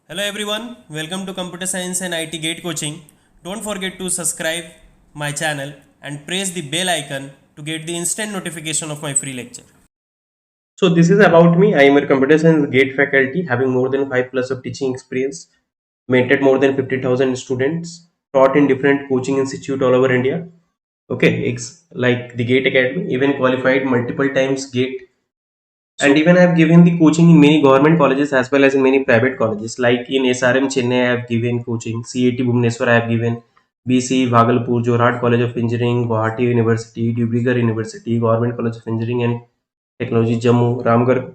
Hello everyone, welcome to Computer Science and IT Gate Coaching. Don't forget to subscribe my channel and press the bell icon to get the instant notification of my free lecture. So this is about me. I am a computer science gate faculty having more than 5 plus of teaching experience, mentored more than 50,000 students, taught in different coaching institute all over India. Okay, it's like the Gate Academy, even qualified multiple times Gate, and even I have given the coaching in many government colleges as well as in many private colleges. Like in SRM Chennai, I have given coaching. CAT Bhubaneswar, I have given. BC Bhagalpur, Jorhat College of Engineering, Guwahati University, Dibrugarh University, Government College of Engineering and Technology, Jammu, Ramgarh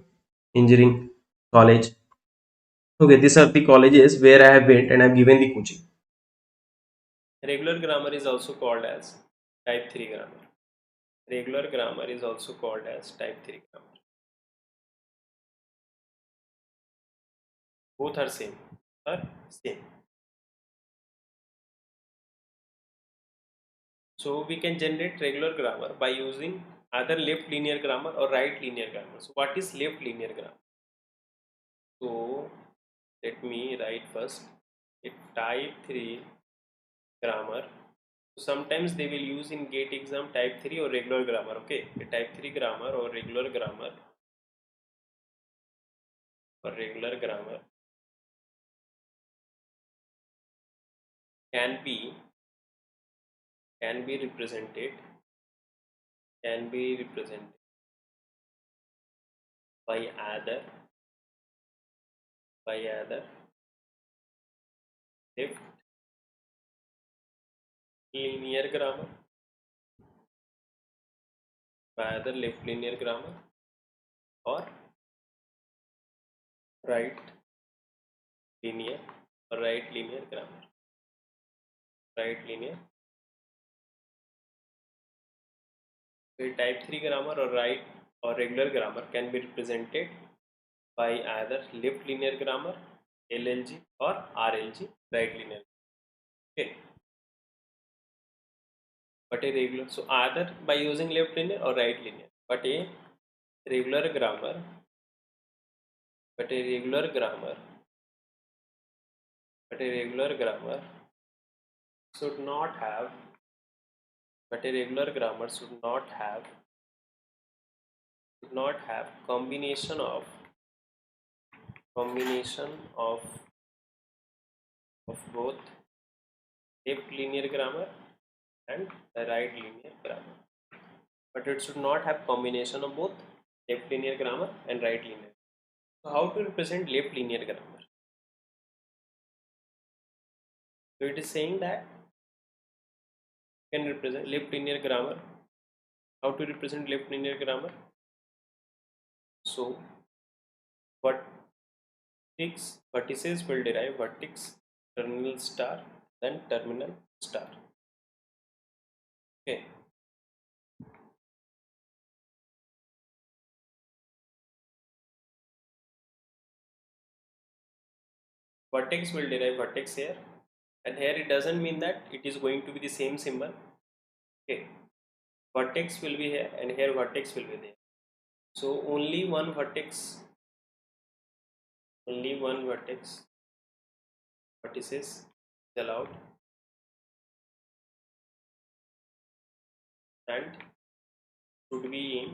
Engineering College. Okay, these are the colleges where I have went and I have given the coaching. Regular grammar is also called as type 3 grammar. Regular grammar is also called as type 3 grammar. Both are same. Are same. So we can generate regular grammar by using either left linear grammar or right linear grammar. So what is left linear grammar? So let me write first a type 3 grammar. Sometimes they will use in GATE exam type 3 or regular grammar. Okay, a type 3 grammar or regular grammar can be can be represented can be represented by either left linear grammar or right linear right linear grammar. Right linear. A type 3 grammar or right or regular grammar can be represented by either left linear grammar LLG or RLG right linear. Okay, but a regular, so either by using left linear or right linear, but a regular grammar but a regular grammar but a regular grammar should not have but a regular grammar should not have combination of both left linear grammar and the right linear grammar, but it should not have combination of both left linear grammar and right linear. So how to represent left linear grammar? So it is saying that can represent left linear grammar. How to represent left linear grammar? So vertices will derive vertex, terminal star, then terminal star. Okay. Vertex will derive vertex here, and here it doesn't mean that it is going to be the same symbol. Okay. Vertex will be here and here vertex will be there. So only one vertex vertices is allowed, and should be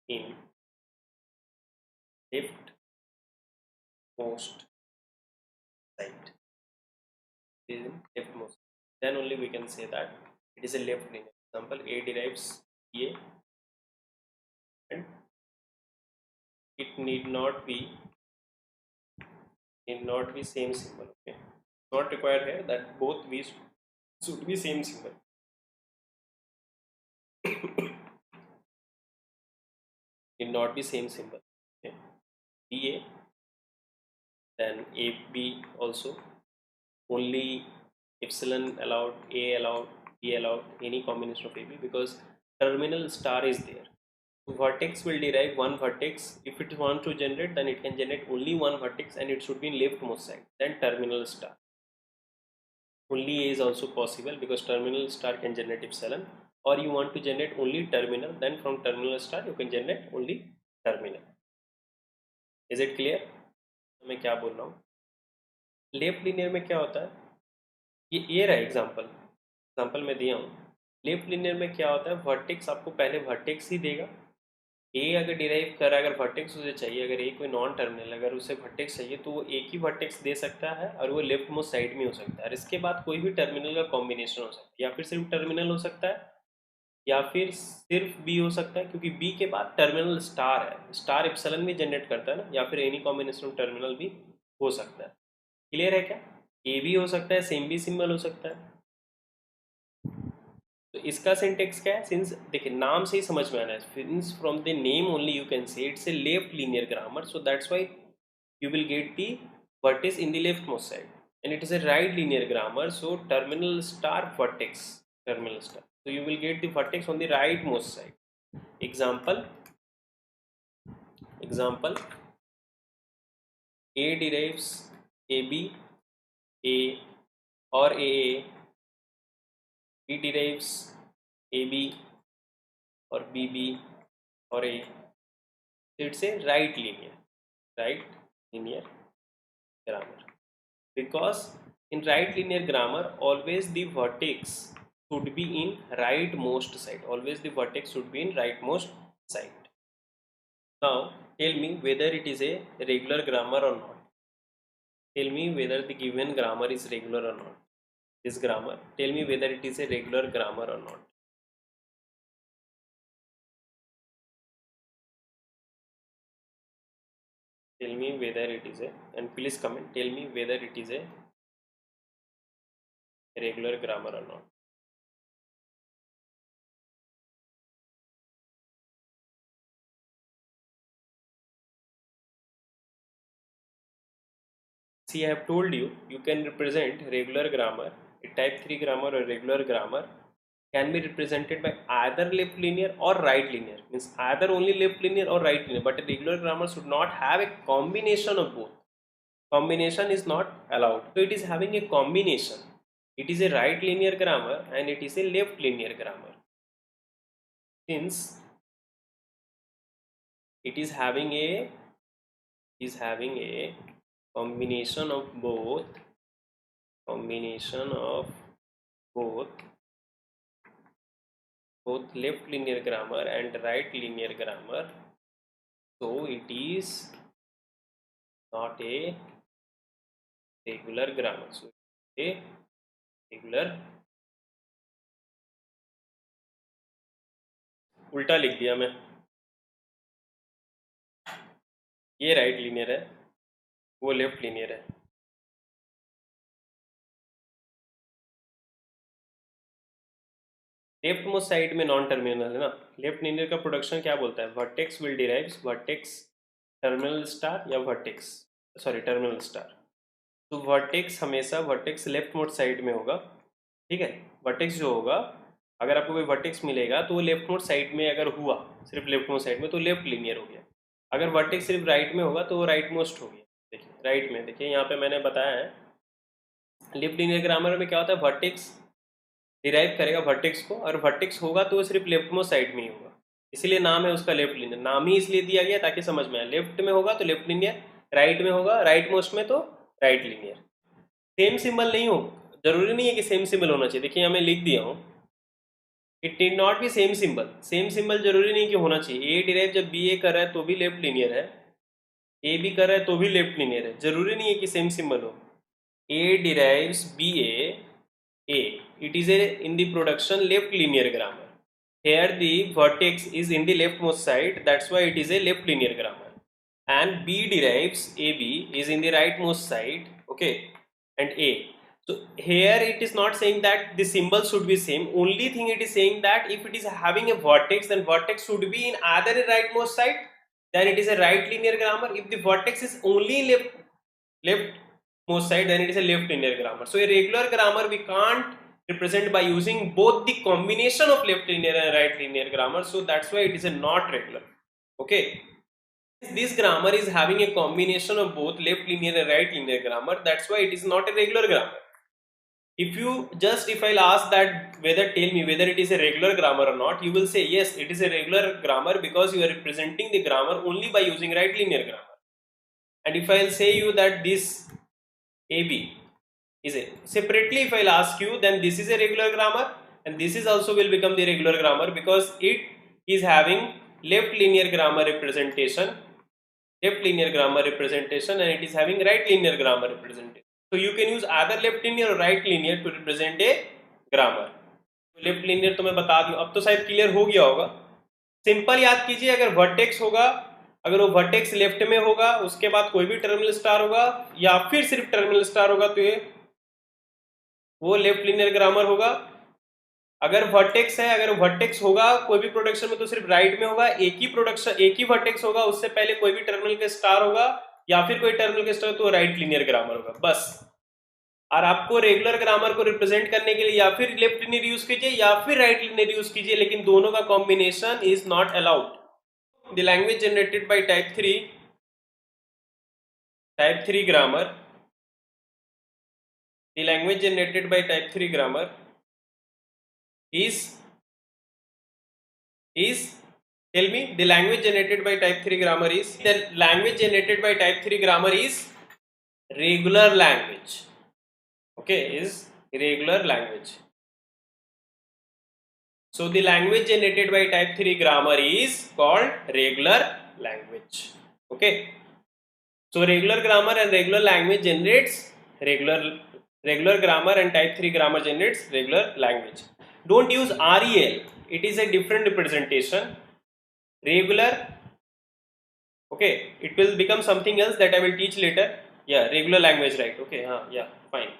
in leftmost side. It is in leftmost. Then only we can say that it is a left linear. Example, A derives A, and it need not be same symbol. Okay, not required here that both V's should be same symbol. Need not be same symbol. Okay, BA, then AB also. Only epsilon allowed, A allowed, B allowed, any combination of AB, because terminal star is there. Vertex will derive one vertex. If it wants to generate, then it can generate only one vertex and it should be in leftmost side, then terminal star. Only A is also possible because terminal star can generate epsilon, or you want to generate only terminal, then from terminal star you can generate only terminal. Is it clear मैं क्या बोल रहा हूँ? Left linear में क्या होता है, ये रहा एग्जाम्पल मैं दिया हूँ। लेफ्ट लीनियर में क्या होता है, वर्टेक्स आपको पहले वर्टेक्स ही देगा। ए अगर डिराइव कर रहा है, अगर वर्टेक्स उसे चाहिए, अगर ए कोई नॉन टर्मिनल अगर उसे वर्टेक्स चाहिए तो वो एक ही वर्टेक्स दे सकता है और वो लेफ्ट मोस्ट साइड में हो सकता है। और इसके बाद कोई भी टर्मिनल का कॉम्बिनेशन हो सकता है, या फिर सिर्फ टर्मिनल हो सकता है या फिर सिर्फ बी हो सकता है, क्योंकि बी के बाद टर्मिनल स्टार है, स्टार एप्सिलॉन भी जनरेट करता है ना, या फिर एनी कॉम्बिनेशन ऑफ टर्मिनल भी हो सकता है। क्लियर है क्या? ए भी हो सकता है, सेम भी सिंबल हो सकता है। तो इसका सिंटेक्स क्या है, सिंस देखिए नाम से ही समझ में आना है, since from the name only you can say it's a left linear grammar, so that's why you will get the vertex in the leftmost side, and it is a right linear grammar, so terminal star vertex, terminal star, so you will get the vertex on the rightmost side. Example A derives AB, A or AA, B derives AB or BB or A, so it's a right linear grammar, because in right linear grammar always the vertex should be in rightmost side, always the vertex should be in rightmost side. Now tell me whether it is a regular grammar or not. Tell me whether the given grammar is regular or not. This grammar, tell me whether it is a regular grammar or not. Tell me whether it is a, and please comment, tell me whether it is a regular grammar or not. See, I have told you, you can represent regular grammar, a type 3 grammar or regular grammar can be represented by either left linear or right linear, means either only left linear or right linear, but a regular grammar should not have a combination of both. Combination is not allowed, so it is having a combination. It is a right linear grammar and it is a left linear grammar. Since it is having a combination of both left linear grammar and right linear grammar, so it is not a regular grammar, so a regular, उल्टा लिख दिया मैं, ये right linear है, वो left linear है। Left most side में non terminal है ना, लेफ्ट लिनियर का प्रोडक्शन क्या बोलता है, vertex will derives vertex terminal star या वर्टेक्स टर्मिनल स्टार। तो वर्टेक्स हमेशा वर्टेक्स लेफ्ट मोस्ट साइड में होगा, ठीक है। वर्टेक्स जो होगा, अगर आपको कोई वर्टेक्स मिलेगा तो वो लेफ्ट मोस्ट साइड में अगर हुआ, सिर्फ लेफ्ट मोस्ट साइड में, तो लेफ्ट लिनियर हो गया। अगर वर्टेक्स सिर्फ राइट में होगा तो वो राइट मोस्ट हो गया। देखिए राइट में, देखिए यहाँ पे मैंने बताया है लेफ्ट लिनियर ग्रामर में क्या होता है, वर्टेक्स डिराइव करेगा वर्टेक्स को, और वर्टेक्स होगा तो वो सिर्फ लेफ्ट मोस्ट साइड में ही होगा, इसीलिए नाम है उसका लेफ्ट लिनियर। नाम ही इसलिए दिया गया ताकि समझ में आए, लेफ्ट में होगा तो लेफ्ट लिनियर, राइट में होगा राइट मोस्ट में तो राइट लिनियर। सेम सिंबल नहीं हो, जरूरी नहीं है कि सेम सिंबल होना चाहिए। देखिए मैं लिख दिया हूँ, it need not be same symbol, same symbol जरूरी नहीं कि होना चाहिए। ए डिराइव जब बी ए कर रहा है तो भी लेफ्ट लिनियर है, ए बी कर रहा है तो भी लेफ्ट लिनियर है, जरूरी नहीं है कि सेम सिंबल हो। A derives B A, it is a in the production left linear grammar. Here the vertex is in the leftmost side, that's why it is a left linear grammar. And B derives AB is in the rightmost side, okay, and A. So here it is not saying that the symbol should be same. Only thing it is saying that if it is having a vertex, then vertex should be in either a rightmost side, then it is a right linear grammar. If the vertex is only leftmost side, then it is a left linear grammar. So a regular grammar we can't represent by using both the combination of left linear and right linear grammar, so that's why it is a not regular. Okay, this grammar is having a combination of both left linear and right linear grammar, that's why it is not a regular grammar. If I'll ask that whether, tell me whether it is a regular grammar or not, you will say yes, it is a regular grammar because you are representing the grammar only by using right linear grammar. and if I'll say you that this AB is a separately, if I'll ask you, then this is a regular grammar and this is also will become the regular grammar because it is having left linear grammar representation, and it is having right linear grammar representation. So you can use either left linear or right linear to represent a grammar. Left linear तो मैं बता दूं, अब तो शायद clear हो गया होगा. सिंपल याद कीजिए, अगर वर्टेक्स होगा, अगर वो वर्टेक्स लेफ्ट में होगा, उसके बाद कोई भी टर्मिनल स्टार होगा या फिर सिर्फ टर्मिनल स्टार होगा तो ये वो लेफ्ट लिनियर ग्रामर होगा. अगर वर्टेक्स है, अगर वर्टेक्स होगा कोई भी प्रोडक्शन में तो सिर्फ राइट में होगा. एक ही वर्टेक्स होगा, उससे पहले कोई भी टर्मिनल के स्टार होगा या फिर कोई टर्मिनल के स्टार, तो राइट लिनियर ग्रामर होगा बस. और आपको रेगुलर ग्रामर को रिप्रेजेंट करने के लिए या फिर लेफ्ट लिनियर यूज कीजिए या फिर राइट लिनियर यूज कीजिए, लेकिन दोनों का combination is not allowed. The language generated by type 3 grammar, the language generated by type 3 grammar is tell me, the language generated by type 3 grammar is regular language. Okay, is regular language. So the language generated by type 3 grammar is called regular language. Okay, so regular grammar and regular language generates regular grammar, and type 3 grammar generates regular language. Don't use REL, it is a different representation. Regular, okay, it will become something else that I will teach later. Yeah, regular language, right? Okay, yeah, fine.